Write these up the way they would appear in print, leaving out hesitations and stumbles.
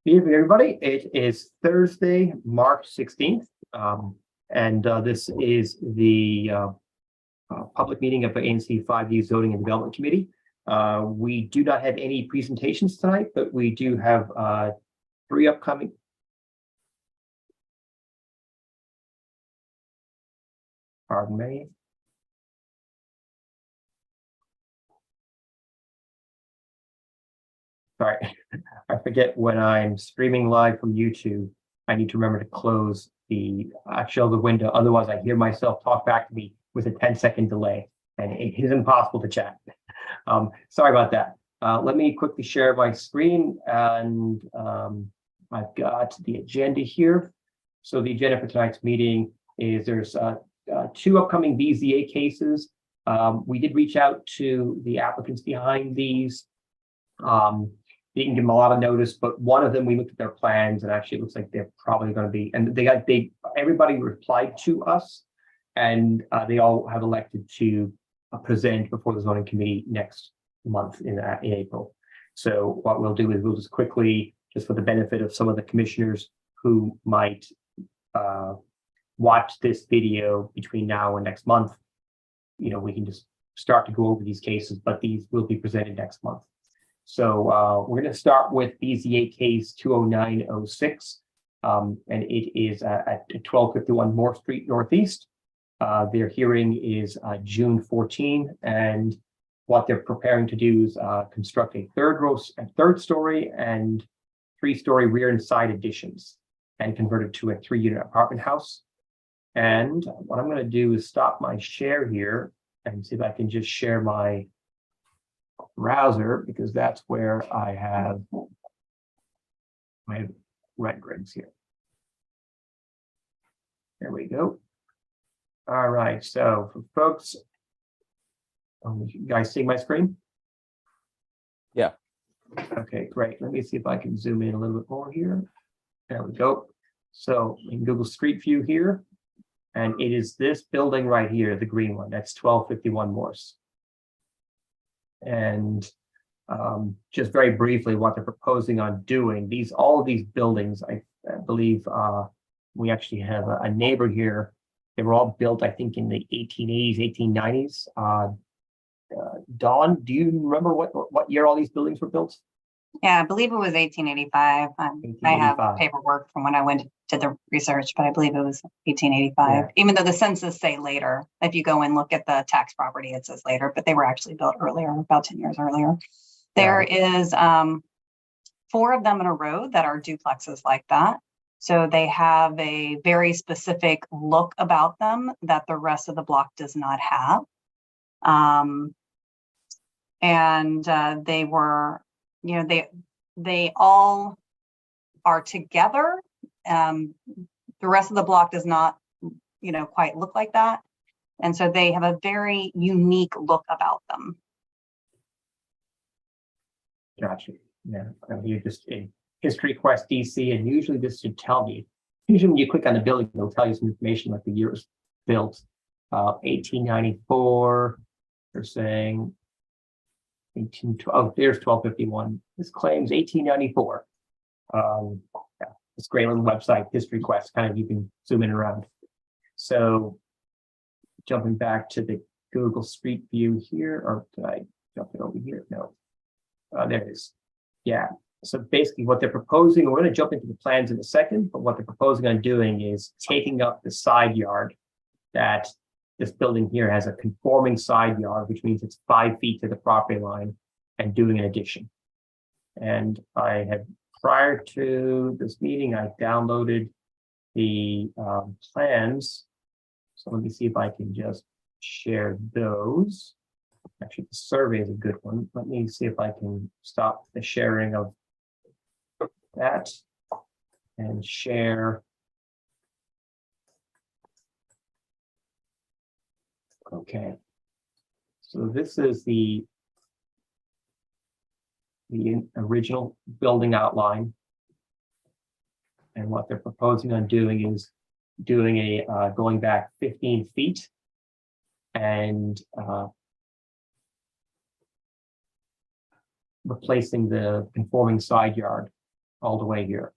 Good evening, everybody. It is Thursday, March 16th, and this is the public meeting of the ANC 5D Zoning and Development Committee. We do not have any presentations tonight, but we do have three upcoming. Pardon me. Sorry, I forget when I'm streaming live from YouTube, I need to remember to close the window. Otherwise, I hear myself talk back to me with a 10-second delay, and it is impossible to chat. Sorry about that. Let me quickly share my screen, and I've got the agenda here. So the agenda for tonight's meeting is there's two upcoming BZA cases. We did reach out to the applicants behind these. Didn't give them a lot of notice, but one of them, we looked at their plans, and actually it looks like they're probably going to be, and everybody replied to us, and they all have elected to present before the zoning committee next month in April. So what we'll do is we'll just quickly, just for the benefit of some of the commissioners who might watch this video between now and next month, we can just start to go over these cases, but these will be presented next month. So we're going to start with BZA case 20906, and it is at 1251 Moore Street Northeast. Their hearing is June 14, and what they're preparing to do is construct a third story and three-story rear and side additions, and convert it to a 3-unit apartment house. And what I'm going to do is stop my share here and see if I can just share my browser, because that's where I have my renderings here. There we go. All right, so for folks, you guys see my screen? Yeah. Okay, great. Let me see if I can zoom in a little bit more here. There we go. So in Google Street View here, and it is this building right here, the green one. That's 1251 Morse. And just very briefly, what they're proposing on doing, all of these buildings, I believe we actually have a neighbor here. They were all built, I think, in the 1880s, 1890s. Dawn, do you remember what year all these buildings were built? Yeah, I believe it was 1885. I have paperwork from when I did the research, but I believe it was 1885. Yeah. Even though the census say later, if you go and look at the tax property, it says later, but they were actually built earlier, about 10 years earlier. There is 4 of them in a row that are duplexes like that. So they have a very specific look about them that the rest of the block does not have. They were, they all are together. The rest of the block does not, quite look like that. And so they have a very unique look about them. Gotcha. Yeah, you're just in History Quest DC, and usually this should tell me. Usually when you click on the building, it'll tell you some information like the year it was built. 1894, they're saying 1812. Oh, there's 1251. This claims 1894. Yeah, this great little website, History Quest, kind of you can zoom in around. So jumping back to the Google Street View here, or did I jump it over here? No. There it is. Yeah. So basically what they're proposing, we're going to jump into the plans in a second, but what they're proposing on doing is taking up the side yard that this building here has, a conforming side yard, which means it's 5 feet to the property line, and doing an addition. And I had, prior to this meeting, I downloaded the plans. So let me see if I can just share those. Actually, the survey is a good one. Let me see if I can stop the sharing of that and share. Okay. So this is the original building outline. And what they're proposing on doing is doing a going back 15 feet and replacing the conforming side yard all the way here.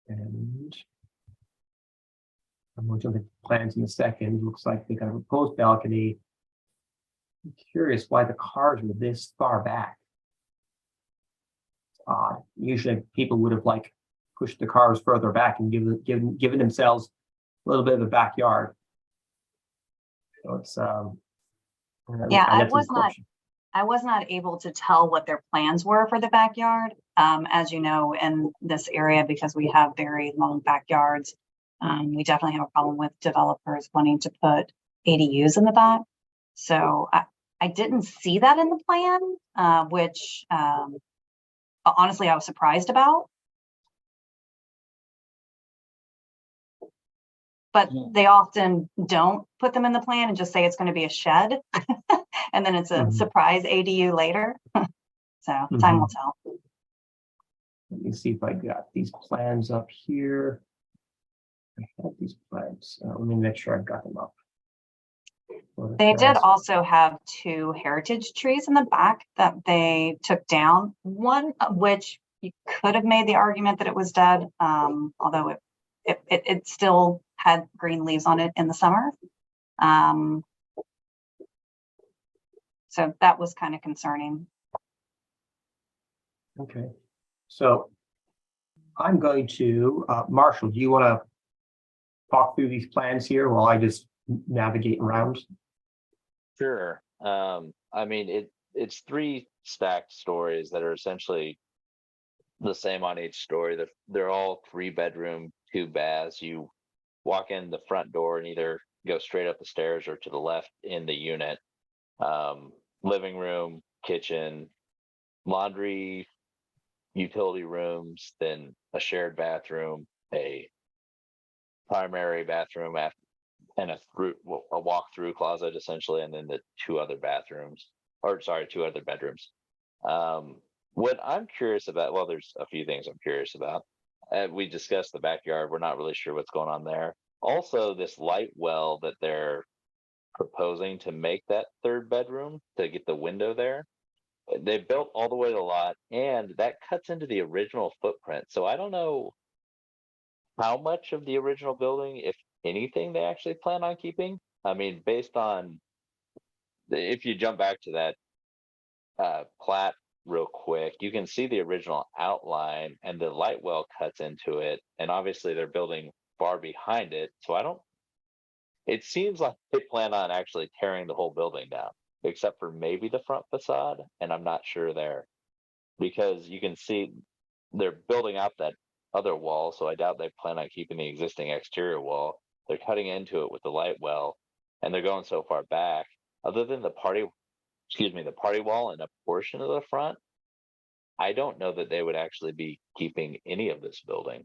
And I'm going to look at the plans in a second. Looks like they got a proposed balcony. I'm curious why the cars were this far back. It's odd. Usually people would have like pushed the cars further back and given themselves a little bit of a backyard. So it's Yeah, I was not able to tell what their plans were for the backyard. As you know, in this area, because we have very long backyards, we definitely have a problem with developers wanting to put ADUs in the back. So I didn't see that in the plan, which honestly I was surprised about. But they often don't put them in the plan and just say it's going to be a shed. And then it's a surprise ADU later. So time will tell. Let me see if I got these plans up here. I have these plans. Let me make sure I've got them up. They did also have 2 heritage trees in the back that they took down. One of which you could have made the argument that it was dead, although it still had green leaves on it in the summer. So that was kind of concerning. Okay, so I'm going to, Marshall, do you want to talk through these plans here while I just navigate around? Sure. I mean, it's 3 stacked stories that are essentially the same on each story. They're all 3-bedroom, 2 baths. You walk in the front door and either go straight up the stairs or to the left in the unit. Living room, kitchen, laundry, utility rooms, then a shared bathroom, a primary bathroom, and a walk-through closet essentially, and then the 2 other bathrooms, or sorry, 2 other bedrooms. What I'm curious about, well, there's a few things I'm curious about. We discussed the backyard. We're not really sure what's going on there. Also, this light well that they're proposing to make that 3rd bedroom to get the window there. They built all the way to the lot, and that cuts into the original footprint. So I don't know how much of the original building, if anything, they actually plan on keeping. I mean, based on, if you jump back to that plat real quick, you can see the original outline, and the light well cuts into it, and obviously they're building far behind it. So it seems like they plan on actually tearing the whole building down, except for maybe the front facade, and I'm not sure there, because you can see they're building out that other wall, so I doubt they plan on keeping the existing exterior wall. They're cutting into it with the light well, and they're going so far back. Other than the party wall and a portion of the front, I don't know that they would actually be keeping any of this building,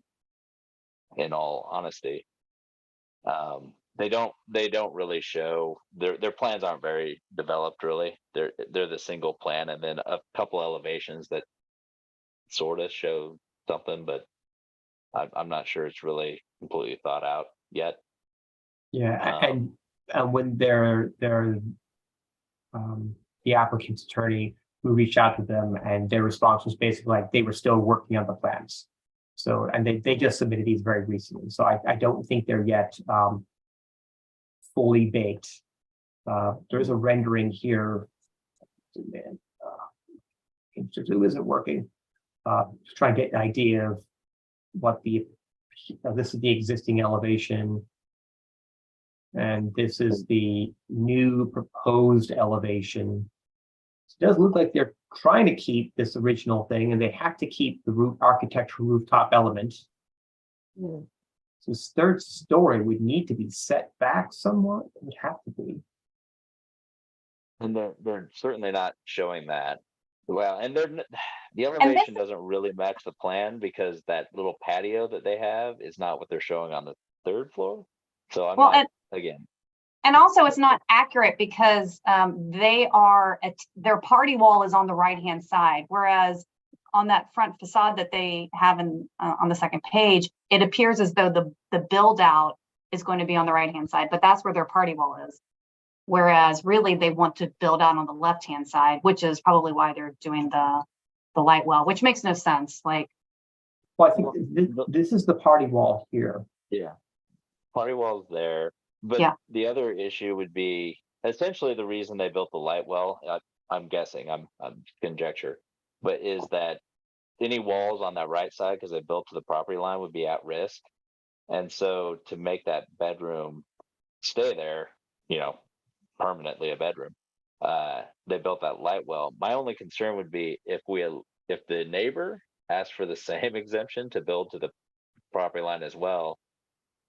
in all honesty. They don't really show their plans aren't very developed really. They're the single plan and then a couple elevations that sort of show something, but I'm not sure it's really completely thought out yet. Yeah, and when the applicant's attorney, who reached out to them, and their response was basically like they were still working on the plans. So, and they just submitted these very recently. So I don't think they're yet fully baked. There's a rendering here. Man, who isn't working? Just trying to get an idea of what this is the existing elevation. And this is the new proposed elevation. It does look like they're trying to keep this original thing, and they have to keep the architectural rooftop element. So this 3rd story would need to be set back somewhat. It would have to be. And they're certainly not showing that. Well, and the elevation doesn't really match the plan, because that little patio that they have is not what they're showing on the 3rd floor. So I'm not, again. And also it's not accurate, because their party wall is on the right-hand side, whereas on that front facade that they have on the 2nd page, it appears as though the build out is going to be on the right-hand side, but that's where their party wall is. Whereas really they want to build out on the left-hand side, which is probably why they're doing the light well, which makes no sense. Like, Well, I think this is the party wall here. Yeah. Party wall's there. But Yeah. the other issue would be essentially the reason they built the light well, I'm guessing, I'm conjecture, but is that any walls on that right side, because they built to the property line, would be at risk. And so to make that bedroom stay there, permanently a bedroom, they built that light well. My only concern would be if the neighbor asked for the same exemption to build to the property line as well,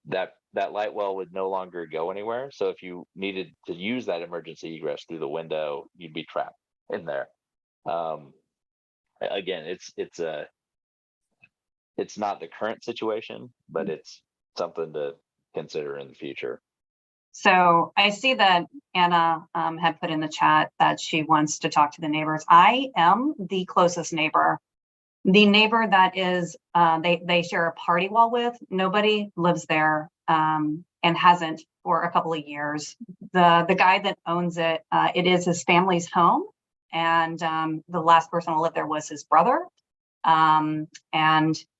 that light well would no longer go anywhere. So if you needed to use that emergency egress through the window, you'd be trapped in there. Again, it's not the current situation, but it's something to consider in the future. So I see that Anna had put in the chat that she wants to talk to the neighbors. I am the closest neighbor. The neighbor that is they share a party wall with, nobody lives there and hasn't for a couple of years. The guy that owns it, it is his family's home, and the last person to live there was his brother. And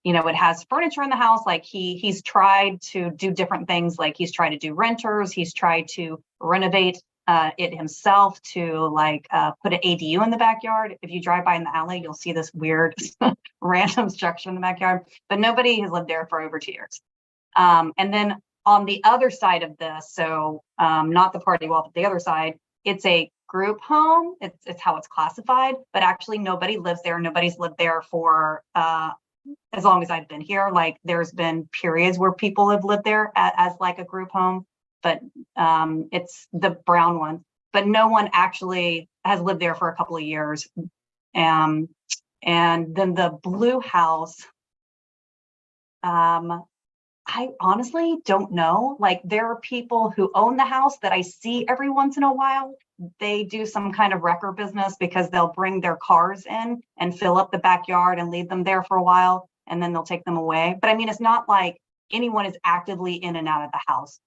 it has furniture in the house. Like he's tried to do different things. Like he's tried to do renters. He's tried to renovate it himself to put an ADU in the backyard. If you drive by in the alley, you'll see this weird random structure in the backyard, but nobody has lived there for over 2 years. And then on the other side of this, so not the party wall, but the other side, it's a group home. It's how it's classified, but actually nobody lives there. Nobody's lived there for as long as I've been here. Like there's been periods where people have lived there as like a group home, but it's the brown one. But no one actually has lived there for a couple of years. And then the blue house, I honestly don't know. Like there are people who own the house that I see every once in a while. They do some kind of wrecker business because they'll bring their cars in and fill up the backyard and leave them there for a while, and then they'll take them away. But I mean, it's not like anyone is actively in and out of the house.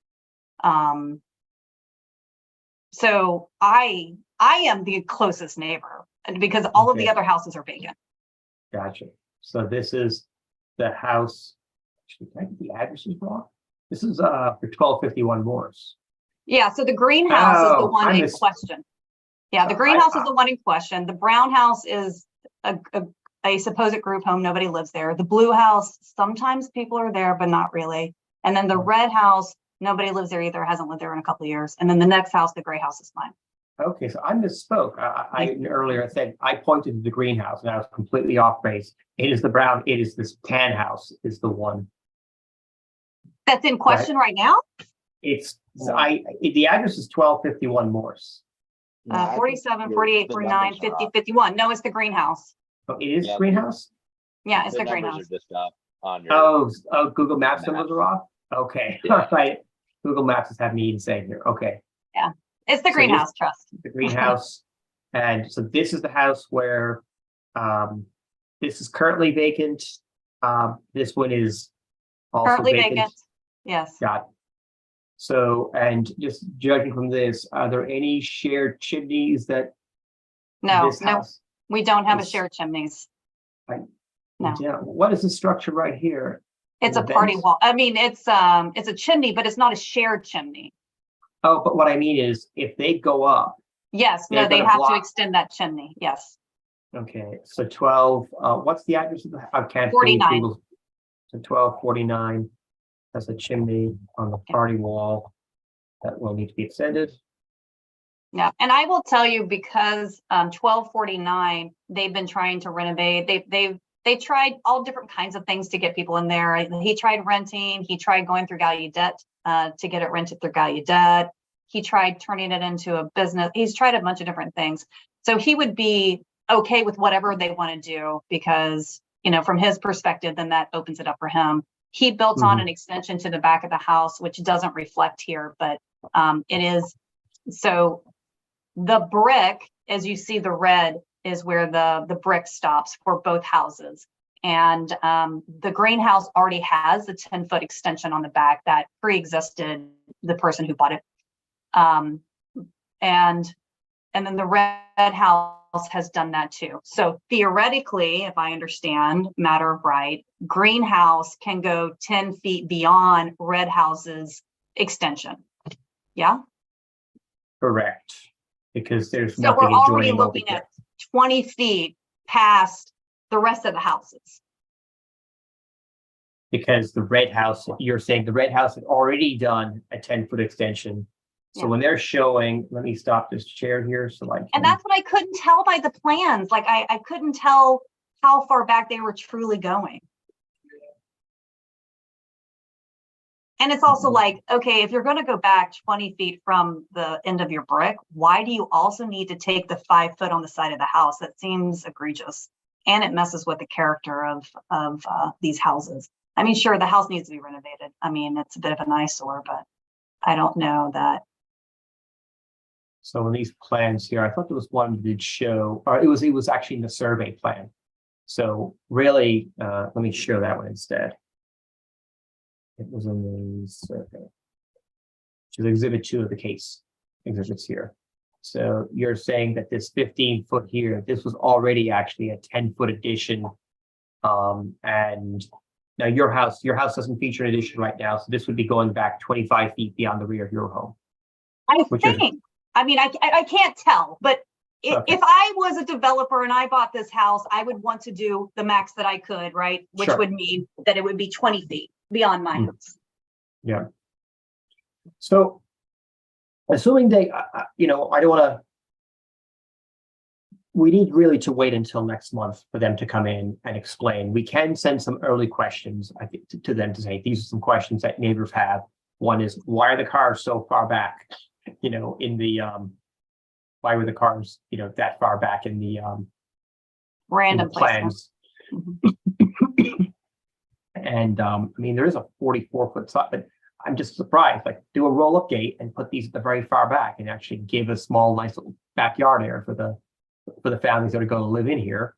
So I am the closest neighbor because all of the other houses are vacant. Gotcha. So this is the house. Actually, I think the address is wrong. This is for 1251 Morse. Yeah, so the greenhouse is the one in question. Yeah, the greenhouse is the one in question. The brown house is a supposed group home. Nobody lives there. The blue house, sometimes people are there, but not really. And then the red house, nobody lives there either, hasn't lived there in a couple of years. And then the next house, the gray house, is mine. Okay, so I misspoke. I earlier said I pointed to the greenhouse and I was completely off base. It is the brown, it is this tan house is the one. That's in question right now? It's the address is 1251 Morse. 47, 48, 49, 50, 51. No, it's the greenhouse. Oh, it is greenhouse? Yeah, it's the numbers greenhouse. are just up on your Google Maps numbers are off? Okay. All right. Google Maps is having me insane here. Okay. Yeah. It's the greenhouse, trust. The greenhouse. And so this is the house where this is currently vacant. This one is also currently vacant. Yes. Got it. So, and just judging from this, are there any shared chimneys that No, this house? we don't have a shared chimneys. No. Yeah. What is the structure right here? It's a party wall. I mean, it's a chimney, but it's not a shared chimney. Oh, but what I mean is if they go up. Yes, no, they have to extend that chimney. Yes. Okay, so 12, what's the address of the, I can't. 49. So 1249, that's a chimney on the party wall that will need to be extended. Yeah, and I will tell you, because 1249, they've been trying to renovate. They tried all different kinds of things to get people in there. He tried renting. He tried going through Gallaudet to get it rented through Gallaudet. He tried turning it into a business. He's tried a bunch of different things. So he would be okay with whatever they want to do because, from his perspective, then that opens it up for him. He built on an extension to the back of the house, which doesn't reflect here, but it is. So the brick, as you see the red, is where the brick stops for both houses. And the greenhouse already has a 10-foot extension on the back that pre-existed the person who bought it. And And then the red house has done that too. So theoretically, if I understand matter of right, greenhouse can go 10 feet beyond red house's extension. Yeah. Correct. Because there's So we're nothing already adjoining looking over at 20 feet past the rest of the houses. because the red house, you're saying the red house had already done a 10-foot extension. So Yeah. when they're showing, let me stop this chair here so I can. And that's what I couldn't tell by the plans. Like I couldn't tell how far back they were truly going. And it's also like, okay, if you're going to go back 20 feet from the end of your brick, why do you also need to take the 5 foot on the side of the house? That seems egregious. And it messes with the character of these houses. I mean, sure, the house needs to be renovated. I mean, it's a bit of an eyesore, but I don't know that. So in these plans here, I thought there was one that did show, or it was actually in the survey plan. So really, let me show that one instead. It was in the survey, which is exhibit 2 of the case exhibits here. So you're saying that this 15-foot here, this was already actually a 10-foot addition. And now your house doesn't feature an addition right now. So this would be going back 25 feet beyond the rear of your home. I think, I mean, I can't tell, but if I was a developer and I bought this house, I would want to do the max that I could, right? Which would mean that it would be 20 feet beyond my house. Yeah. So assuming they, I don't want to, we need really to wait until next month for them to come in and explain. We can send some early questions, I think, to them to say, these are some questions that neighbors have. One is, why are the cars so far back, in the, why were the cars, that far back in the Random plans? Mm-hmm. And I mean, there is a 44-foot side, but I'm just surprised. Like, do a roll-up gate and put these at the very far back, and actually give a small, nice little backyard area for the families that are going to live in here.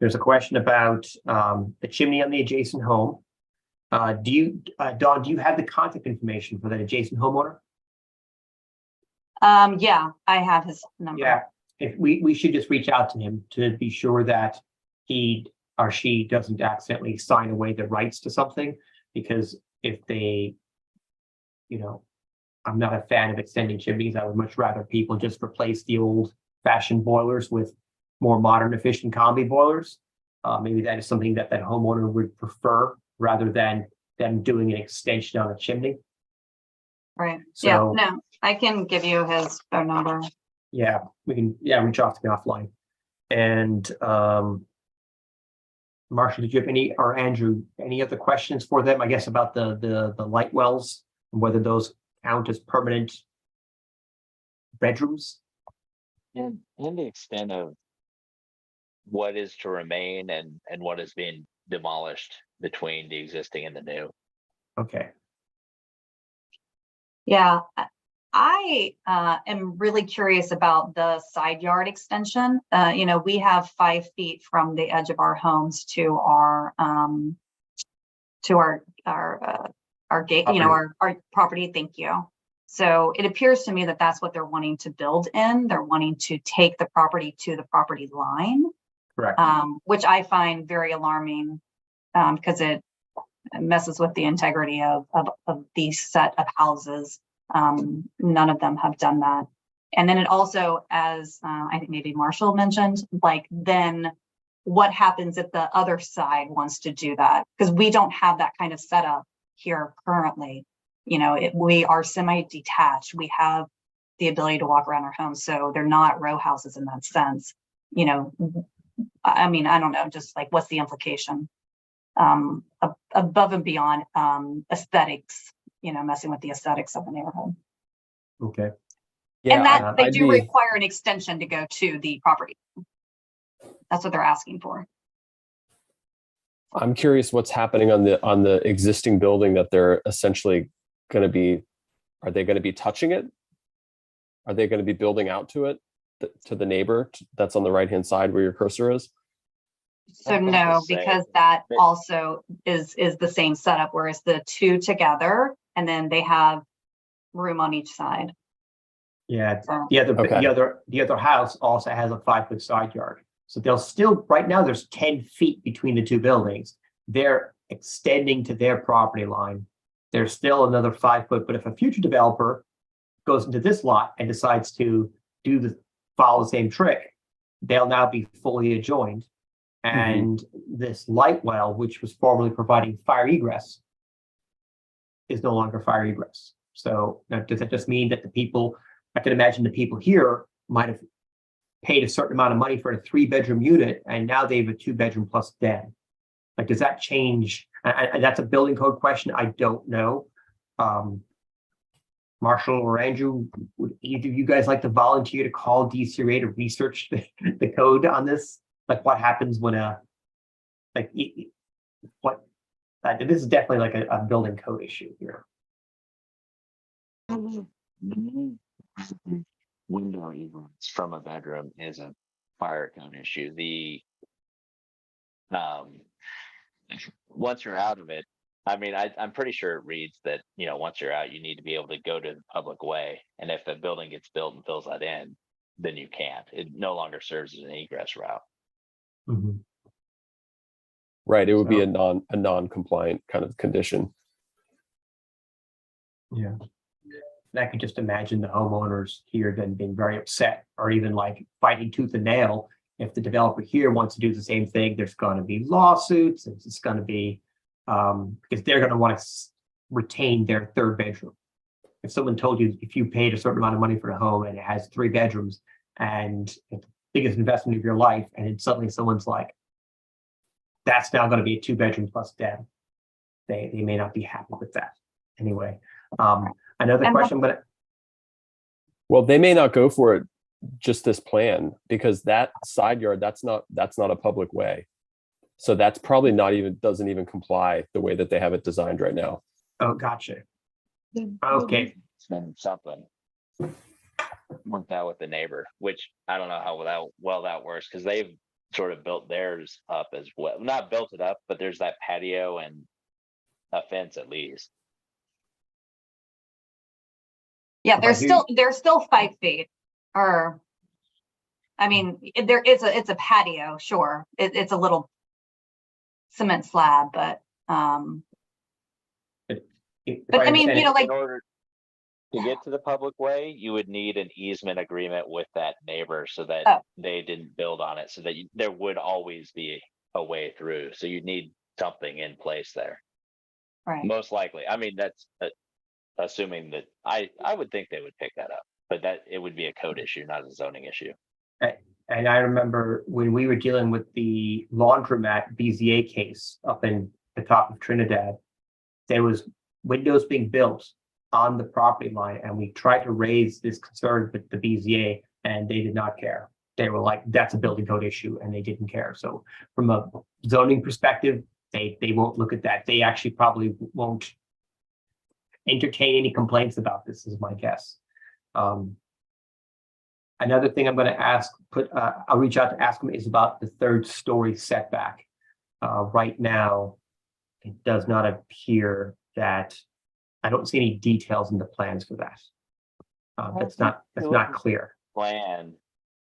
There's a question about the chimney on the adjacent home. Don, do you have the contact information for that adjacent homeowner? Yeah, I have his number. Yeah, if we should just reach out to him to be sure that he or she doesn't accidentally sign away their rights to something, because if they, I'm not a fan of extending chimneys. I would much rather people just replace the old fashioned boilers with more modern, efficient combi boilers. Maybe that is something that homeowner would prefer rather than them doing an extension on a chimney. Right. So, yeah, no, I can give you his phone number. Yeah, we can, reach out to me offline. And Marcia, did you have any, or Andrew, any other questions for them, I guess, about the light wells and whether those count as permanent bedrooms? And the extent of what is to remain and what is being demolished between the existing and the new. Okay. Yeah, I am really curious about the side yard extension. We have 5 feet from the edge of our homes to our gate, our property. Thank you. So it appears to me that that's what they're wanting to build in. They're wanting to take the property to the property line. Correct. Which I find very alarming because it messes with the integrity of these set of houses. None of them have done that. And then it also, as I think maybe Marshall mentioned, like then what happens if the other side wants to do that? Because we don't have that kind of setup here currently. We are semi-detached. We have the ability to walk around our homes. So they're not row houses in that sense. I mean, I don't know, just like what's the implication above and beyond aesthetics, messing with the aesthetics of the neighborhood. Okay. Yeah, and that they do require an extension to go to the property. That's what they're asking for. I'm curious what's happening on the existing building that they're essentially going to be. Are they going to be touching it? Are they going to be building out to it, to the neighbor that's on the right-hand side where your cursor is? So no, because that also is the same setup, whereas the two together, and then they have room on each side. Yeah, So, Okay. the other house also has a 5 foot side yard. So they'll still, right now, there's 10 feet between the two buildings. They're extending to their property line. There's still another 5 foot, but if a future developer goes into this lot and decides to follow the same trick, they'll now be fully adjoined. And this light well, which was formerly providing fire egress, is no longer fire egress. So now, does that just mean that the people, I can imagine the people here might have paid a certain amount of money for a 3 bedroom unit, and now they have a 2 bedroom plus den? Like, does that change? And that's a building code question. I don't know. Marshall or Andrew, would either of you guys like to volunteer to call DCRA to research the code on this? Like, what happens when this is definitely like a building code issue here. Window egress from a bedroom is a fire code issue. Once you're out of it, I mean, I'm pretty sure it reads that, once you're out, you need to be able to go to the public way. And if a building gets built and fills that in, then you can't. It no longer serves as an egress route. Mhm. Right. It would be So- a non-compliant kind of condition. Yeah. And I can just imagine the homeowners here then being very upset, or even like fighting tooth and nail. If the developer here wants to do the same thing, there's going to be lawsuits. It's going to be because they're going to want to retain their 3rd bedroom. If someone told you, if you paid a certain amount of money for a home and it has 3 bedrooms and it's the biggest investment of your life, and then suddenly someone's like, that's now going to be a 2 bedroom plus den, they may not be happy with that. Anyway, another And question, but Well, they may not go for it just this plan, because that side yard, that's not a public way. So that's probably doesn't even comply the way that they have it designed right now. oh, gotcha. Okay. Something worked out with the neighbor, which I don't know how well that works, because they've sort of built theirs up as well. Not built it up, but there's that patio and a fence at least. yeah, But there's still 5 feet, or, I mean, it's a patio, sure. It's a little cement slab, but I mean, like, In order to get to the public way, you would need an easement agreement with that neighbor so that they didn't build on it, so that there would always be a way through. So you'd need something in place there. right. Most likely. I mean, that's assuming that I would think they would pick that up, but that it would be a code issue, not a zoning issue. And I remember when we were dealing with the laundromat BZA case up in the top of Trinidad, there was windows being built on the property line, and we tried to raise this concern with the BZA, and they did not care. They were like, that's a building code issue, and they didn't care. So from a zoning perspective, they won't look at that. They actually probably won't entertain any complaints about this, is my guess. Another thing I'm going to ask, I'll reach out to ask them, is about the 3rd-story setback. Right now, it does not appear that, I don't see any details in the plans for that. That's not clear. Plan,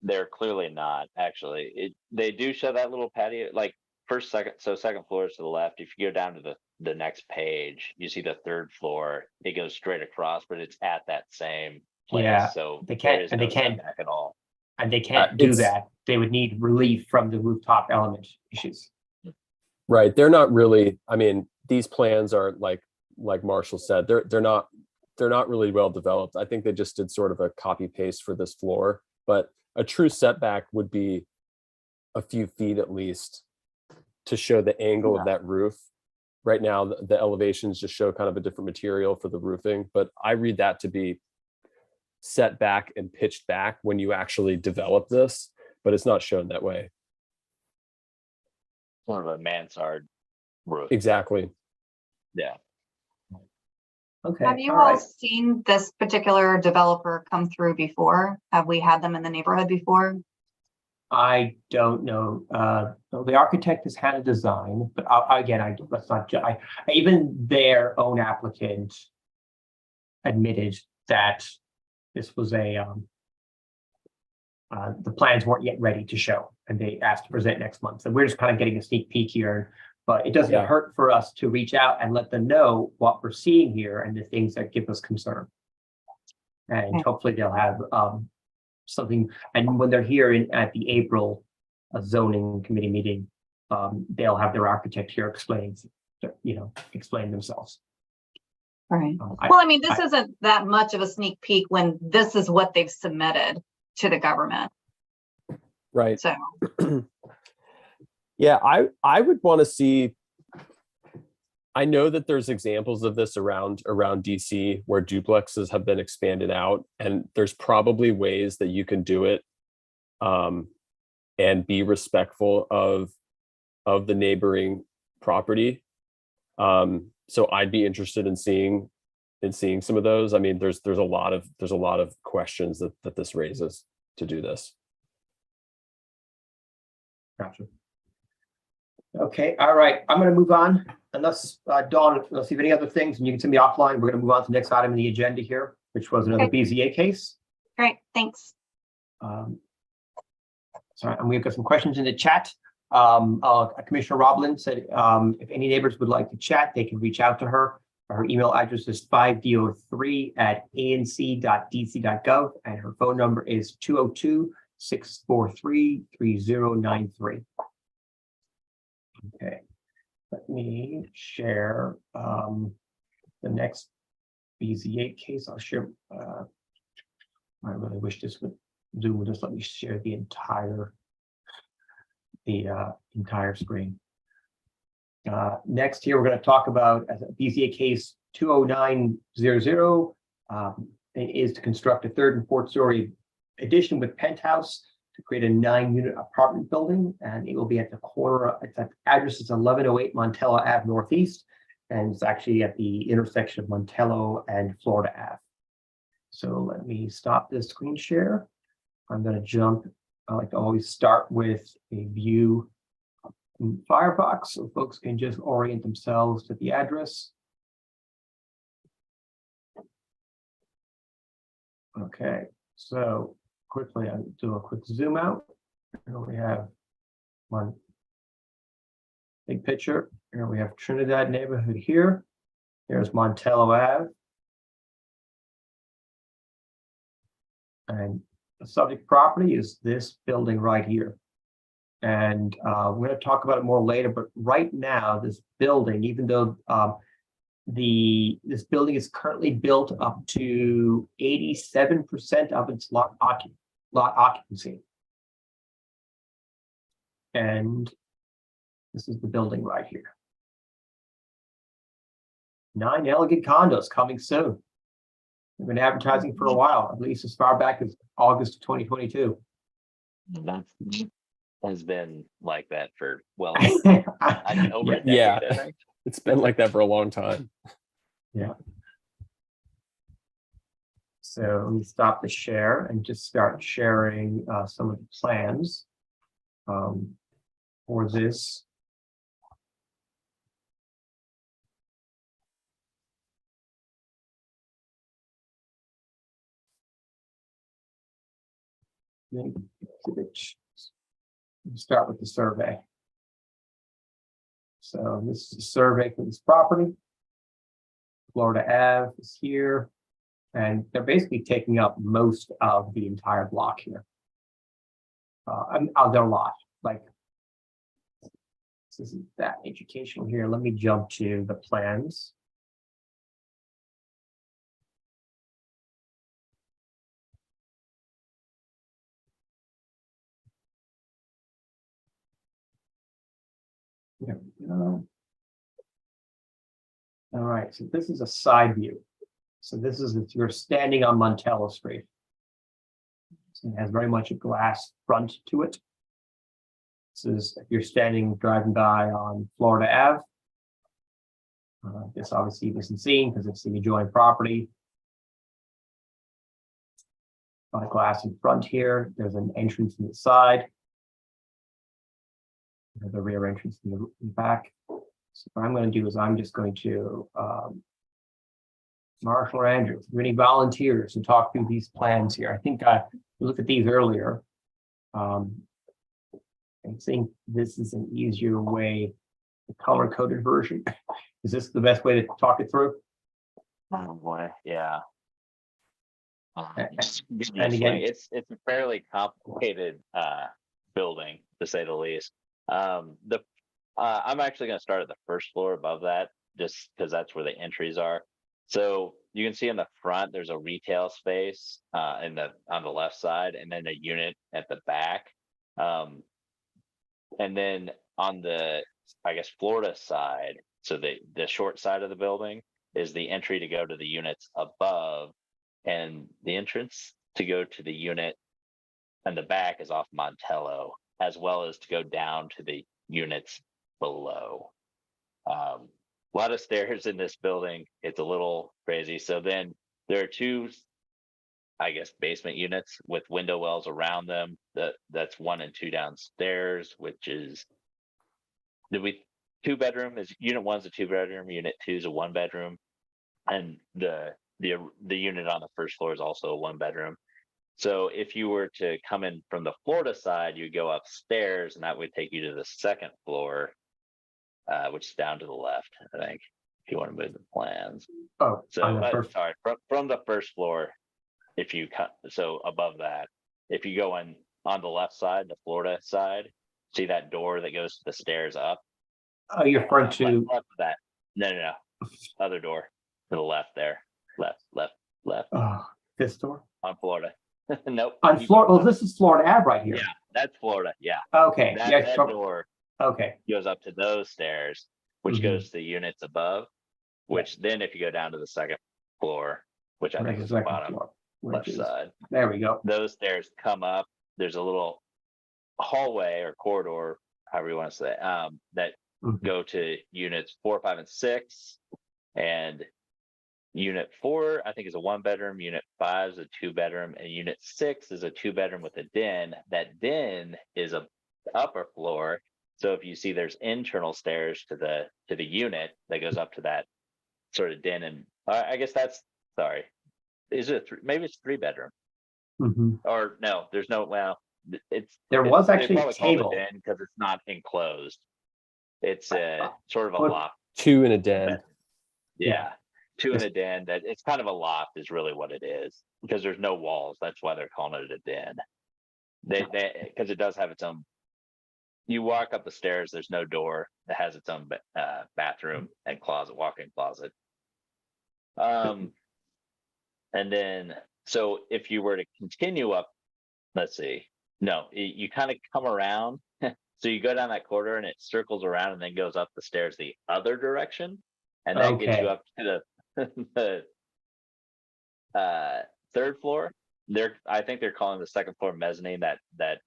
they're clearly not actually. They do show that little patio, like second floor is to the left. If you go down to the next page, you see the 3rd floor. It goes straight across, but it's at that same place. Yeah, so they can't- there is and no they can't- setback at all. And they can't do It's- that. They would need relief from the rooftop element issues. Right. They're not really, I mean, these plans are like Marshall said, they're not really well developed. I think they just did sort of a copy paste for this floor, but a true setback would be a few feet at least to show the angle of that roof. Right now, the elevations just show kind of a different material for the roofing, but I read that to be set back and pitched back when you actually develop this, but it's not shown that way. Sort of a mansard roof. Exactly. Yeah. Okay. Have you all all right. seen this particular developer come through before? Have we had them in the neighborhood before? I don't know. The architect has had a design, but let's not. Even their own applicant admitted that this was the plans weren't yet ready to show, and they asked to present next month. So we're just kind of getting a sneak peek here, but it doesn't Yeah. hurt for us to reach out and let them know what we're seeing here and the things that give us concern. And Okay. hopefully they'll have something, and when they're here at the April zoning committee meeting, they'll have their architect here explain themselves. All right. Well, I mean, this isn't that much of a sneak peek when this is what they've submitted to the government. Right. So, Yeah, I would want to see. I know that there's examples of this around DC where duplexes have been expanded out, and there's probably ways that you can do it and be respectful of the neighboring property. So I'd be interested in seeing some of those. I mean, there's a lot of questions that this raises to do this. Gotcha. Okay, all right. I'm going to move on. Unless Dawn, unless you have any other things, and you can send me offline. We're going to move on to the next item in the agenda here, which was another BZA case. great, thanks. Sorry, and we've got some questions in the chat. Commissioner Roblin said if any neighbors would like to chat, they can reach out to her. Her email address is 5do3@anc.dc.gov, and her phone number is 202-643-3093. Okay, let me share the next BZA case. I'll share. I really wish this would Zoom would just let me share the entire screen. Next here, we're going to talk about BZA case 20900. It is to construct a third and fourth story addition with penthouse to create a 9-unit apartment building, and it will be at the corner. Its address is 1108 Montello Ave Northeast, and it's actually at the intersection of Montello and Florida Ave. So let me stop this screen share. I'm going to jump. I like to always start with a view in Firefox so folks can just orient themselves to the address. Okay, so quickly I'll do a quick zoom out. Here we have one big picture. Here we have Trinidad neighborhood here. There's Montello Ave. And the subject property is this building right here. And we're going to talk about it more later, but right now, this building, even though this building is currently built up to 87% of its lot occupancy. And this is the building right here. 9 elegant condos coming soon. We've been advertising for a while, at least as far back as August of 2022. That has been like that for over a decade, Yeah. I think. It's been like that for a long time. Yeah. So let me stop the share and just start sharing some of the plans for this. Start with the survey. So this is a survey for this property. Florida Ave is here, and they're basically taking up most of the entire block here. Of their lot, like this isn't that educational here. Let me jump to the plans. There we go. All right, so this is a side view. So this is if you're standing on Montello Street. So it has very much a glass front to it. This is if you're driving by on Florida Ave. This obviously isn't seen because it's the adjoining property. On glass in front here, there's an entrance in the side. There's a rear entrance in the back. So what I'm going to do is I'm just going to Marshall or Andrew, do any volunteers to talk through these plans here? I think we looked at these earlier. I think this is an easier way, the color coded version. Is this the best way to talk it through? Oh boy, yeah. And again, it's a fairly complicated building, to say the least. The I'm actually going to start at the first floor above that, just because that's where the entries are. So you can see in the front there's a retail space on the left side, and then a unit at the back. And then on the, I guess, Florida side, so the short side of the building is the entry to go to the units above, and the entrance to go to the unit and the back is off Montello, as well as to go down to the units below. A lot of stairs in this building. It's a little crazy. So then there are two, I guess, basement units with window wells around them. That's 1 and 2 downstairs, which is two bedroom is unit 1's a 2 bedroom, unit 2 is a 1 bedroom, and the unit on the first floor is also a 1 bedroom. So if you were to come in from the Florida side, you go upstairs, and that would take you to the second floor, which is down to the left, I think, if you want to move the plans. oh, So on the first, sorry, from the first floor, if you cut, so above that, if you go in on the left side, the Florida side, see that door that goes to the stairs up? oh, you're front to, Left of that. No. Other door to the left there. Left oh, this door? on Florida. Nope. On Florida, oh, this is Florida Ave right here. Yeah, that's Florida. Yeah. Okay, That, yeah, that so- door okay, goes up to those stairs, which Mhm. goes to the units above, which then if you go down to the second floor, which I Right, think is the the second bottom floor, which left is- side, there we go. those stairs come up. There's a little hallway or corridor, however you want to say, that Mhm. go to units 4, 5, and 6. And unit 4, I think, is a 1 bedroom, unit 5 is a 2 bedroom, and unit 6 is a 2 bedroom with a den. That den is a upper floor. So if you see there's internal stairs to the unit that goes up to that sort of den, and I guess that's, sorry, is it maybe it's 3 bedroom, Mhm. or no, there's no, well, There was they actually a probably call it table. den because it's not enclosed. It's a sort of a What- loft. 2 in a den. Yeah. 2 in This- a den, that it's kind of a loft is really what it is, because there's no walls. That's why they're calling it a den. They because it does have its own, you walk up the stairs, there's no door. It has its own bathroom and closet, walk-in closet. And then, so if you were to continue up, let's see, no, you kind of come around. So you go down that corridor and it circles around and then goes up the stairs the other direction. And that gets Okay. you up to the third floor. I think they're calling the second floor mezzanine, that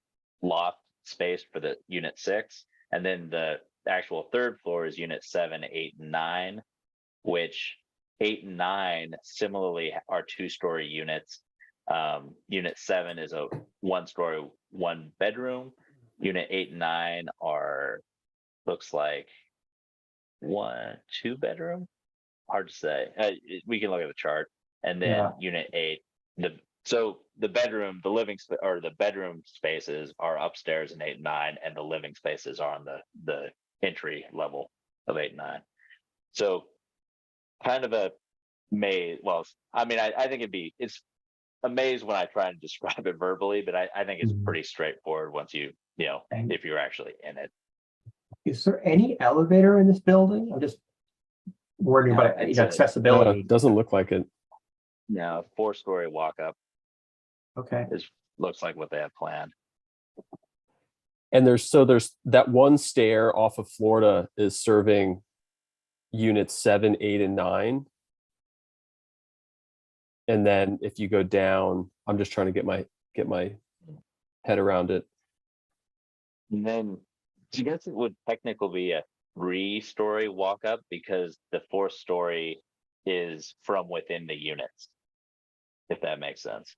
loft space for the unit 6. And then the actual third floor is unit 7, 8, and 9, which 8 and 9 similarly are 2-story units. Unit 7 is a 1-story, 1 bedroom. Unit 8 and 9 are, looks like 1, 2 bedroom. Hard to say. We can look at the chart. And then Yeah. unit 8, so the bedroom, the living or the bedroom spaces are upstairs in 8 and 9, and the living spaces are on the entry level of 8 and 9. So kind of a maze. Well, I mean, I think it's a maze when I try and describe it verbally, but I think it's Mhm. pretty straightforward once And- if you're actually in it. Is there any elevator in this building? I'm just worried No, about it's a- accessibility. Doesn't look like it. Now, 4-story walk up Okay, looks like what they have planned. And there's that one stair off of Florida is serving units 7, 8, and 9. And then if you go down, I'm just trying to get my head around it. And then, I guess it would technically be a 3-story walk up, because the 4th story is from within the units, if that makes sense.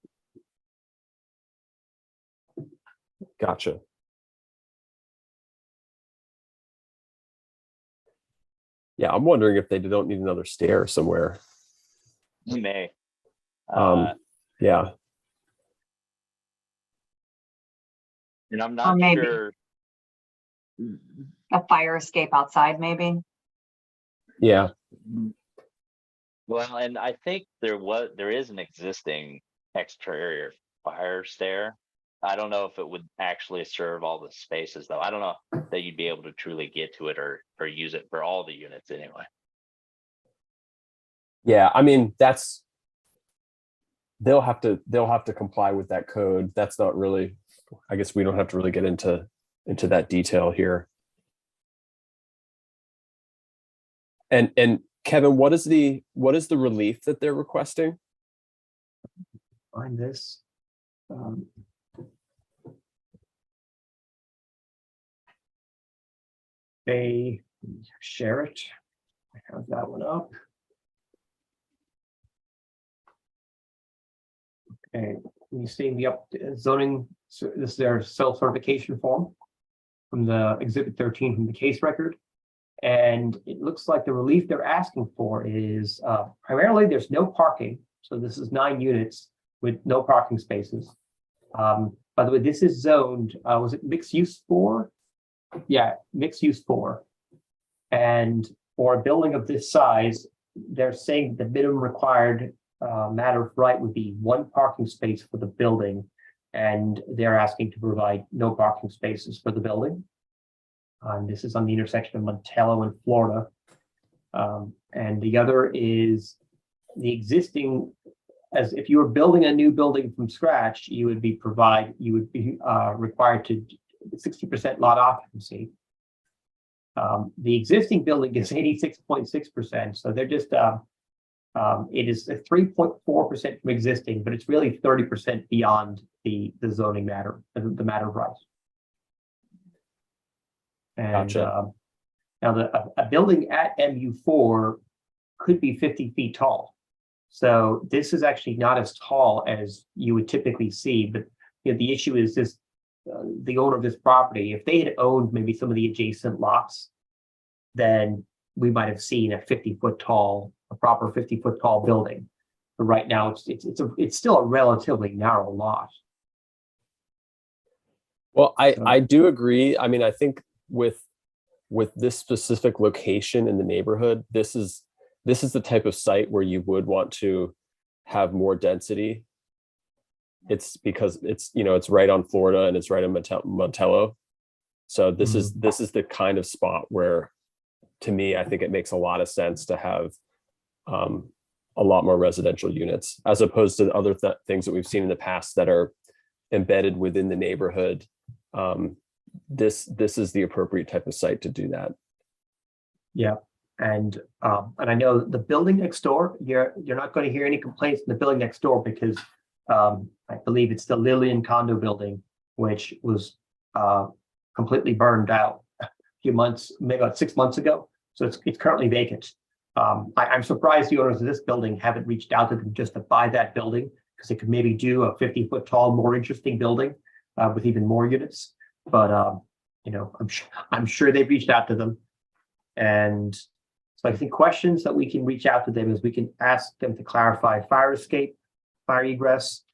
Gotcha. Yeah, I'm wondering if they don't need another stair somewhere. You may. Yeah. And I'm Or not maybe sure. a fire escape outside, maybe. Yeah. Well, and I think there is an existing exterior fire stair. I don't know if it would actually serve all the spaces though. I don't know that you'd be able to truly get to it or use it for all the units anyway. Yeah. I mean, they'll have to comply with that code. That's not really, I guess we don't have to really get into that detail here. And Kevin, what is the relief that they're requesting? Find this. They share it. I have that one up. Okay, you see the zoning, so this is their self-certification form from the exhibit 13 from the case record. And it looks like the relief they're asking for is primarily there's no parking. So this is 9 units with no parking spaces. By the way, this is zoned, was it mixed use 4? Yeah, mixed use 4. And for a building of this size, they're saying the minimum required matter of right would be 1 parking space for the building. And they're asking to provide no parking spaces for the building. This is on the intersection of Montello and Florida. And the other is the existing, as if you were building a new building from scratch, you would be required to 60% lot occupancy. The existing building is 86.6%. So they're just, it is a 3.4% from existing, but it's really 30% beyond the zoning matter, the matter of rights. And Gotcha. now a building at MU4 could be 50 feet tall. So this is actually not as tall as you would typically see, but the issue is this, the owner of this property, if they had owned maybe some of the adjacent lots, then we might have seen a 50-foot tall, a proper 50-foot tall building. But right now it's still a relatively narrow lot. Well, I do agree. I mean, I think with this specific location in the neighborhood, this is the type of site where you would want to have more density. It's because it's right on Florida and it's right in Montello. So this is the kind of spot where, to me, I think it makes a lot of sense to have a lot more residential units as opposed to other things that we've seen in the past that are embedded within the neighborhood. This is the appropriate type of site to do that. Yeah, and I know the building next door, you're not going to hear any complaints in the building next door because I believe it's the Lillian condo building, which was completely burned out a few months, maybe about 6 months ago. So it's currently vacant. I'm surprised the owners of this building haven't reached out to them just to buy that building, because they could maybe do a 50-foot tall, more interesting building with even more units. But I'm sure they've reached out to them. And so I think questions that we can reach out to them is we can ask them to clarify fire escape, fire egress.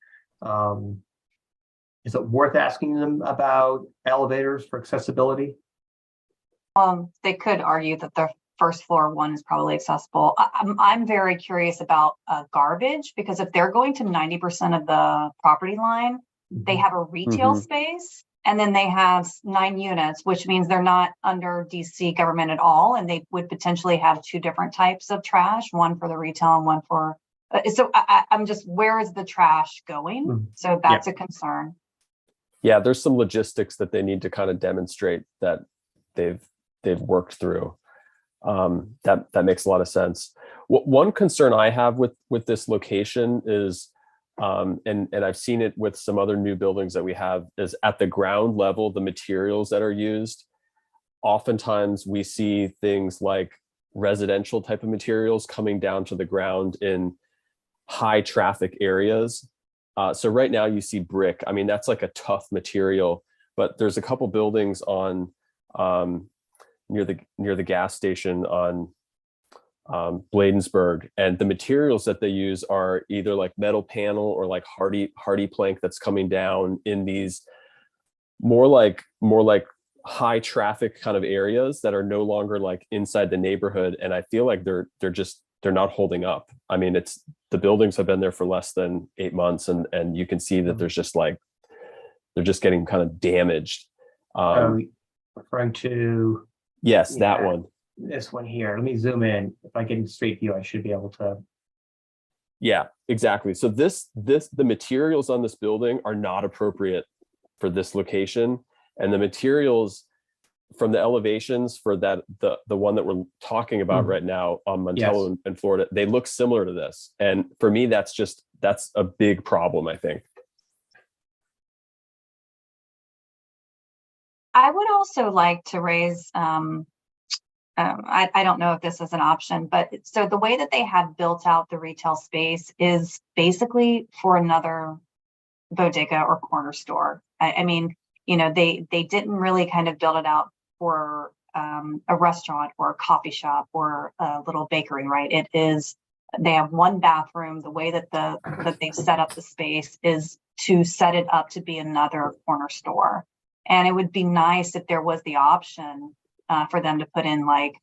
Is it worth asking them about elevators for accessibility? They could argue that the first floor one is probably accessible. I'm very curious about garbage, because if they're going to 90% of the property line, they have a retail space, and then they have 9 units, which means they're not under DC government at all. And they would potentially have 2 different types of trash, one for the retail and one for, so I'm just, where is the trash going? So that's a concern. Yeah, there's some logistics that they need to kind of demonstrate that they've worked through. That makes a lot of sense. One concern I have with this location is, and I've seen it with some other new buildings that we have, is at the ground level, the materials that are used. Oftentimes we see things like residential type of materials coming down to the ground in high traffic areas. So right now you see brick. I mean, that's like a tough material, but there's a couple buildings on near the gas station on Bladensburg, and the materials that they use are either like metal panel or like hardy plank that's coming down in these more like high traffic kind of areas that are no longer like inside the neighborhood. And I feel like they're not holding up. I mean, the buildings have been there for less than 8 months, and you can see that there's just like they're just getting kind of damaged. Referring to yes, that one. This one here. Let me zoom in. If I get in straight view, I should be able to. Yeah, exactly. So the materials on this building are not appropriate for this location, and the materials from the elevations for that the one that we're talking about right now on Montello in Florida, they look similar to this. And for me, that's a big problem, I think. I would also like to raise, I don't know if this is an option, but so the way that they have built out the retail space is basically for another bodega or corner store. I mean, you know, they didn't really kind of build it out for a restaurant or a coffee shop or a little bakery, right? It is, they have one bathroom. The way that that they've set up the space is to set it up to be another corner store. And it would be nice if there was the option for them to put in like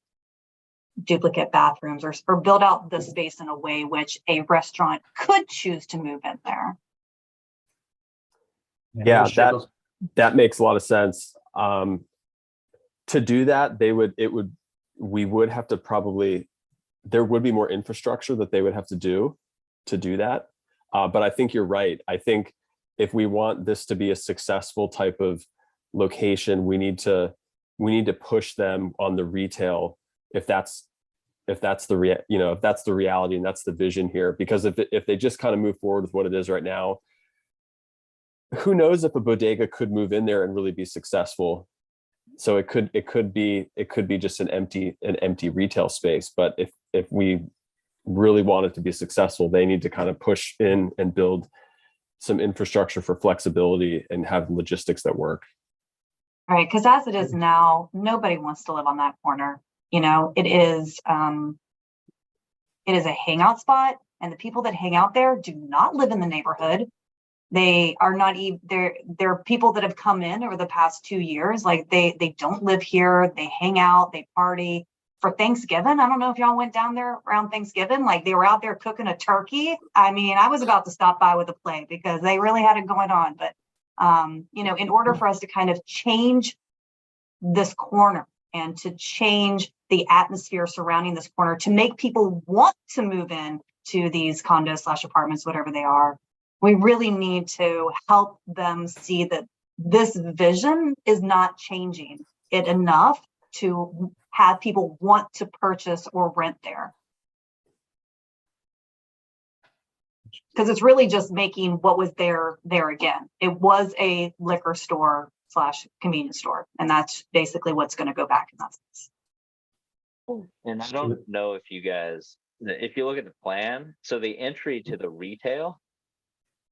duplicate bathrooms or build out the space in a way which a restaurant could choose to move in there. Yeah, that makes a lot of sense. To do that, we would have to probably, there would be more infrastructure that they would have to do that. But I think you're right. I think if we want this to be a successful type of location, we need to push them on the retail if that's the reality and that's the vision here. Because if they just kind of move forward with what it is right now, who knows if a bodega could move in there and really be successful. So it could be just an empty retail space. But if we really want it to be successful, they need to kind of push in and build some infrastructure for flexibility and have logistics that work. All right, because as it is now, nobody wants to live on that corner. You know, it is a hangout spot, and the people that hang out there do not live in the neighborhood. They are not even, they're people that have come in over the past 2 years. Like they don't live here. They hang out, they party. For Thanksgiving, I don't know if y'all went down there around Thanksgiving, like they were out there cooking a turkey. I mean, I was about to stop by with a plate because they really had it going on. But you know, in order for us to kind of change this corner and to change the atmosphere surrounding this corner, to make people want to move in to these condos / apartments, whatever they are, we really need to help them see that this vision is not changing it enough to have people want to purchase or rent there. Because it's really just making what was there again. It was a liquor store / convenience store, and that's basically what's going to go back in that space. And I don't know if you look at the plan, so the entry to the retail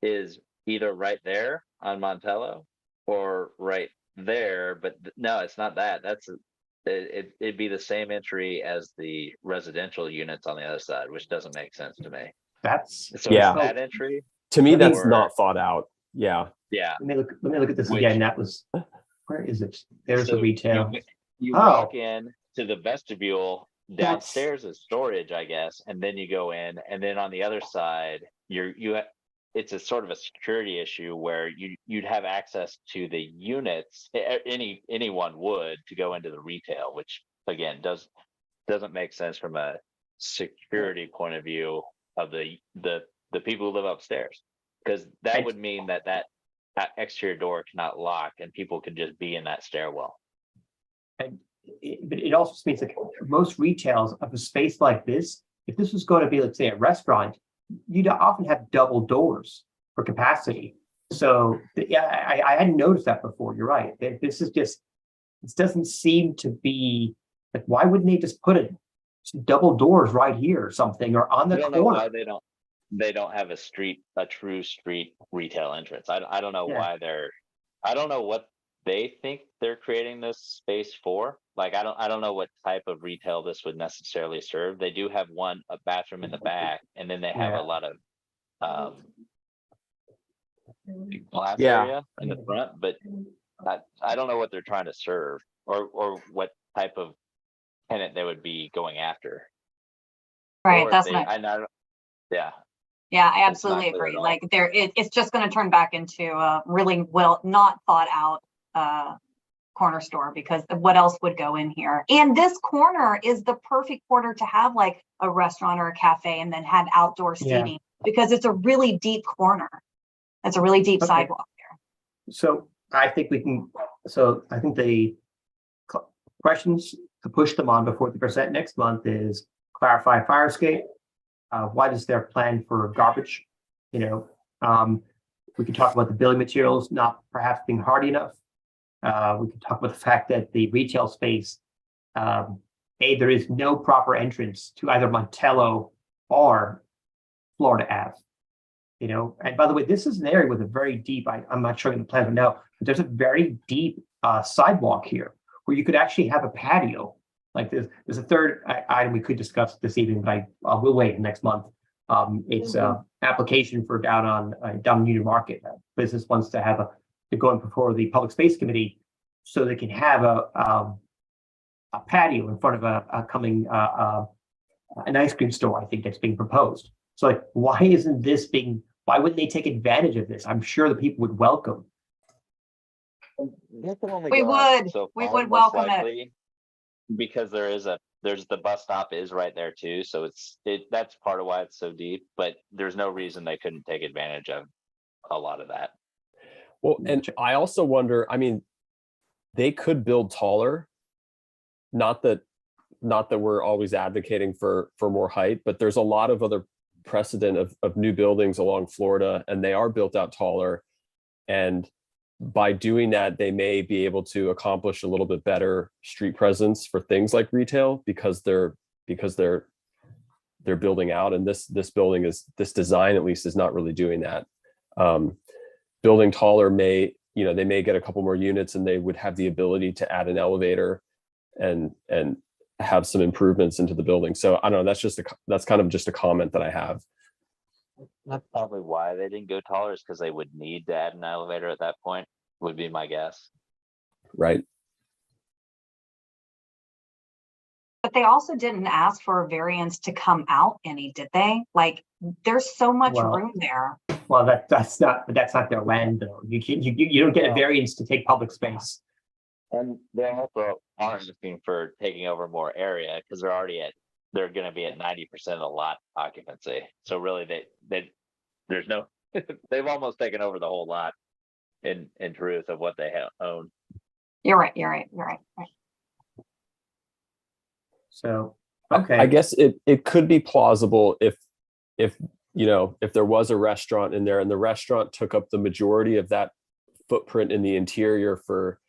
is either right there on Montello or right there, but no, it's not that. It'd be the same entry as the residential units on the other side, which doesn't make sense to me. That entry to me, that's not thought out. Yeah. Let me look at this again. That was, where is it? There's the retail. You walk in to the vestibule. Downstairs is storage, I guess, and then you go in, and then on the other side, it's a sort of a security issue where you'd have access to the units. Anyone would to go into the retail, which again doesn't make sense from a security point of view of the people who live upstairs, because that would mean that exterior door cannot lock and people could just be in that stairwell. But it also means like most retails of a space like this, if this was going to be, let's say, a restaurant, you'd often have double doors for capacity. So yeah, I hadn't noticed that before. You're right. This doesn't seem to be like, why wouldn't they just put double doors right here or something, or on the corner? Know why they don't have a true street retail entrance. I don't know why I don't know what they think they're creating this space for. Like, I don't know what type of retail this would necessarily serve. They do have a bathroom in the back, and then they have Yeah. a lot of glass Yeah. area in the front, but I don't know what they're trying to serve or what type of tenant they would be going after. Right, Or if that's they, not, I know, yeah, yeah, I it's not absolutely clear at agree. all. Like it's just gonna turn back into a really well, not thought out corner store, because what else would go in here? And this corner is the perfect corner to have like a restaurant or a cafe and then have outdoor Yeah. seating, because it's a really deep corner. It's a really deep Okay. sidewalk there. So I think we can, so I think the questions to push them on before the percent next month is clarify fire escape. What is their plan for garbage? You know, we can talk about the building materials not perhaps being hardy enough. We can talk about the fact that the retail space, there is no proper entrance to either Montello or Florida Ave. You know, and by the way, this is an area with a very deep, I'm not showing the plan right now, but there's a very deep sidewalk here where you could actually have a patio. Like there's a third item we could discuss this evening, but I will wait next month. It's application for down Union Market. Business wants to have to go in before the Public Space Committee so they can have a patio in front of a coming an ice cream store, I think, that's being proposed. So like, why wouldn't they take advantage of this? I'm sure the people would welcome. They can only We go out would. so We far, would most welcome it. likely, because there's the bus stop is right there too, so that's part of why it's so deep, but there's no reason they couldn't take advantage of a lot of that. Well, and I also wonder, I mean, they could build taller. Not that we're always advocating for more height, but there's a lot of other precedent of new buildings along Florida, and they are built out taller. And by doing that, they may be able to accomplish a little bit better street presence for things like retail, because they're building out. And this design at least is not really doing that. Building taller they may get a couple more units, and they would have the ability to add an elevator and have some improvements into the building. So I don't know, that's kind of just a comment that I have. That's probably why they didn't go taller, is because they would need to add an elevator at that point, would be my guess. Right. But they also didn't ask for a variance to come out any, did they? Like, there's so much room there. Well, that's not their land though. You don't get a variance to take public space. And they also aren't looking for taking over more area, because they're going to be at 90% of the lot occupancy. So really there's no, they've almost taken over the whole lot in truth of what they own. You're right. So, okay. I guess it could be plausible if there was a restaurant in there and the restaurant took up the majority of that footprint in the interior for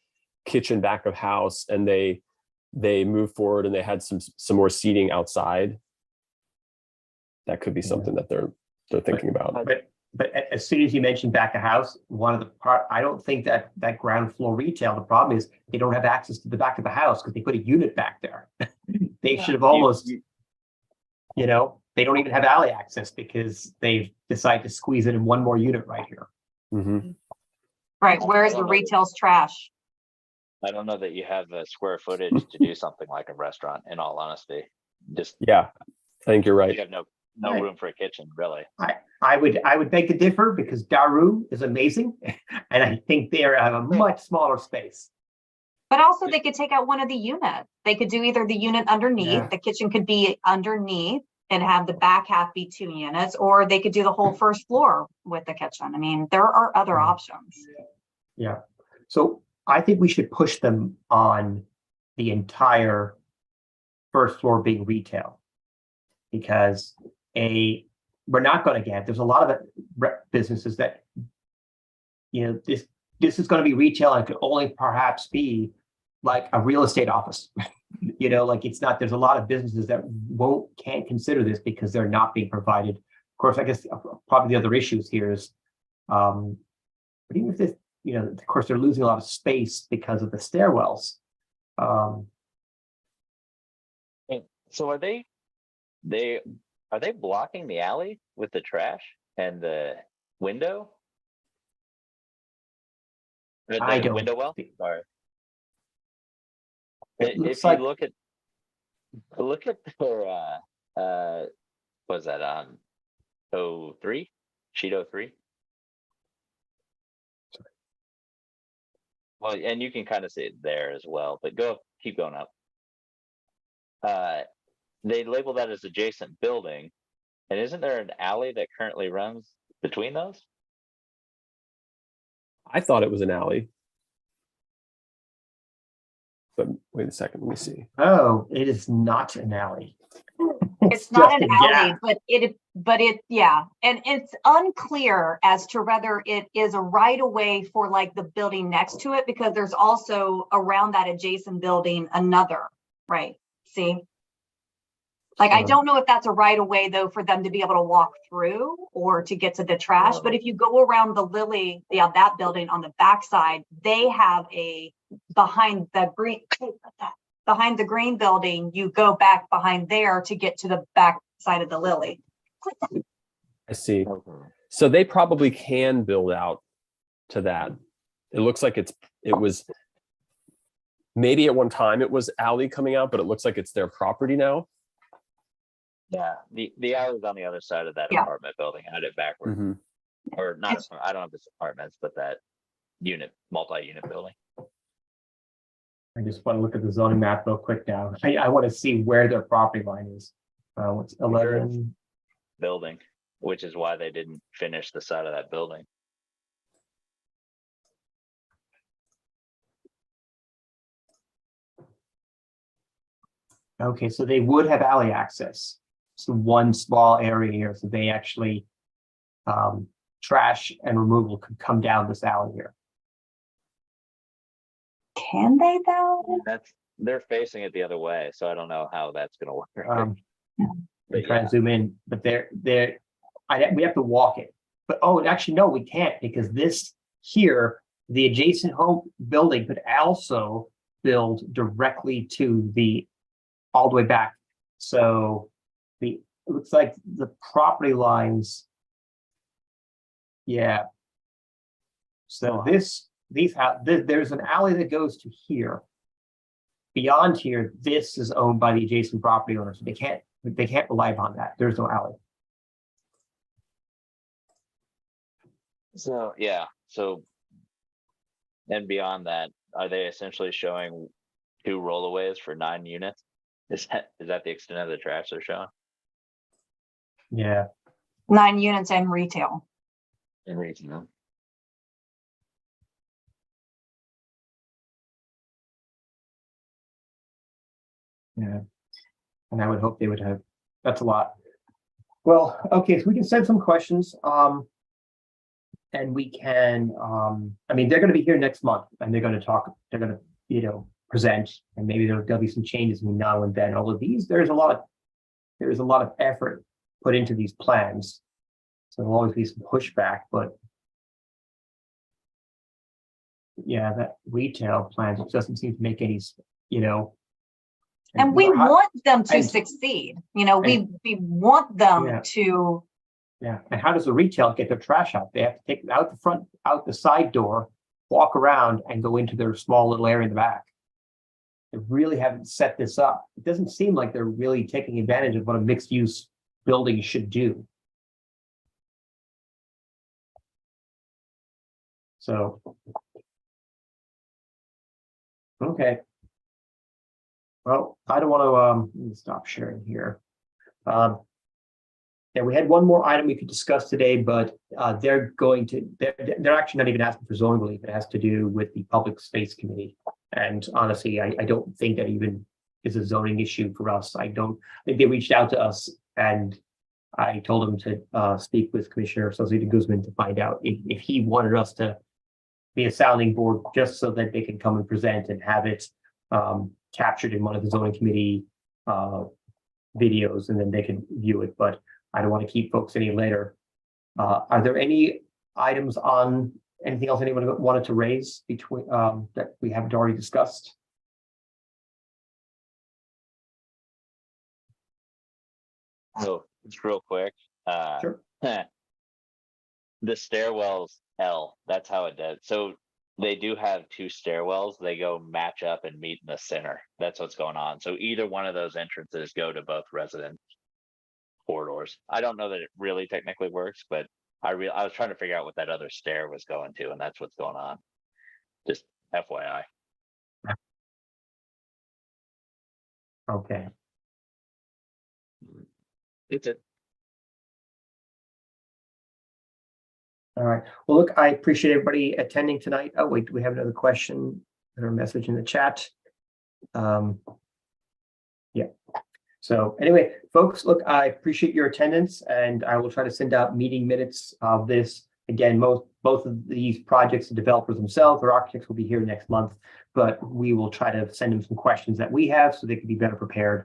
kitchen, back of house, and they moved forward and they had some more seating outside. That could be something that they're thinking about. But as soon as you mentioned back of house, I don't think that ground floor retail, the problem is they don't have access to the back of the house because they put a unit back there. They should have almost, they don't even have alley access because they've decided to squeeze it in one more unit right here. Mm-hmm. Right. Where's the retail's trash? I don't know that you have the square footage to do something like a restaurant, in all honesty. Yeah, I think you're right. You have no room for a kitchen, really. I would beg to differ, because Daru is amazing, and I think they have a much smaller space. But also they could take out one of the units. They could do either the unit underneath, the kitchen could be underneath and have the back half be 2 units, or they could do the whole first floor with the kitchen. I mean, there are other options. Yeah. So I think we should push them on the entire first floor being retail, because we're not going to get, there's a lot of businesses that, this is going to be retail and it could only perhaps be like a real estate office. Like it's not, there's a lot of businesses that can't consider this because they're not being provided. Of course, I guess probably the other issues here is, but even if of course, they're losing a lot of space because of the stairwells. So are they blocking the alley with the trash and the window? The I don't window well. think- Sorry. It If looks you like look at their was that on 03 sheet 03? Well, and you can kind of see it there as well, but keep going up. They label that as adjacent building, and isn't there an alley that currently runs between those? I thought it was an alley. But wait a second, let me see. oh, it is not an alley. It's not just an a alley, gap. but it, yeah. And it's unclear as to whether it is a right of way for like the building next to it, because there's also around that adjacent building another, right? See? Like, I don't know if that's a right of way though, for them to be able to walk through or to get to the trash. But if you go around the Lily, that building on the backside, they have behind the green building, you go back behind there to get to the back side of the Lily. I see. So they probably can build out to that. It looks like it was maybe at one time it was alley coming out, but it looks like it's their property now. Yeah, the alley's on the other side of that apartment building. I had it backward, Mm-hmm. or not. I don't know if it's apartments, but that multi-unit building. I just want to look at the zoning map real quick now. I want to see where their property line is. What's 11? Building, which is why they didn't finish the side of that building. Okay, so they would have alley access. So one small area here, so they actually trash and removal could come down this alley here. Can they though? They're facing it the other way, so I don't know how that's going to work. They try to zoom in, but we have to walk it. But actually no, we can't, because this here, the adjacent home building could also build directly to all the way back. So it looks like the property lines. Yeah. So there's an alley that goes to here. Beyond here, this is owned by the adjacent property owners. So they can't rely upon that. There's no alley. So yeah. So and beyond that, are they essentially showing 2 rollaways for 9 units? Is that the extent of the trash they're showing? Yeah. 9 units and retail. In retail. Yeah. And I would hope they would have, that's a lot. Well, okay, so we can send some questions. And we can, they're going to be here next month and they're going to talk, they're going to, present, and maybe there'll be some changes between now and then. All of these, there's a lot of effort put into these plans. So there'll always be some pushback, but yeah, that retail plan doesn't seem to make any, And we want them to succeed. We want them to. Yeah. And how does the retail get their trash out? They have to take it out the front, out the side door, walk around and go into their small little area in the back. They really haven't set this up. It doesn't seem like they're really taking advantage of what a mixed use building should do. So, okay. Well, I don't want to, let me stop sharing here. Yeah, we had one more item we could discuss today, but they're actually not even asking for zoning relief. It has to do with the Public Space Committee. And honestly, I don't think that even is a zoning issue for us. I think they reached out to us and I told them to speak with Commissioner Saucedo Guzman to find out if he wanted us to be a sounding board, just so that they can come and present and have it captured in one of the zoning committee videos, and then they can view it. But I don't want to keep folks any later. Are there any items on anything else anyone wanted to raise between, that we haven't already discussed? So just real quick, Sure. the stairwells L, that's how it does. So they do have two stairwells. They go match up and meet in the center. That's what's going on. So either one of those entrances go to both resident corridors. I don't know that it really technically works, but I was trying to figure out what that other stair was going to, and that's what's going on. Just FYI. Okay. It's it. All right. Well, look, I appreciate everybody attending tonight. Oh, wait, do we have another question or message in the chat? Yeah. So anyway, folks, look, I appreciate your attendance, and I will try to send out meeting minutes of this. Again, both of these projects, the developers themselves or architects will be here next month, but we will try to send them some questions that we have so they can be better prepared.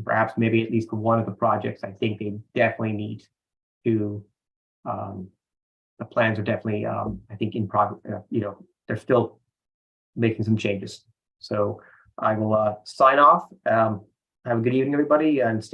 Perhaps maybe at least for one of the projects, I think they definitely need to, the plans are definitely, I think in progress, they're still making some changes. So I will sign off. Have a good evening, everybody, and stay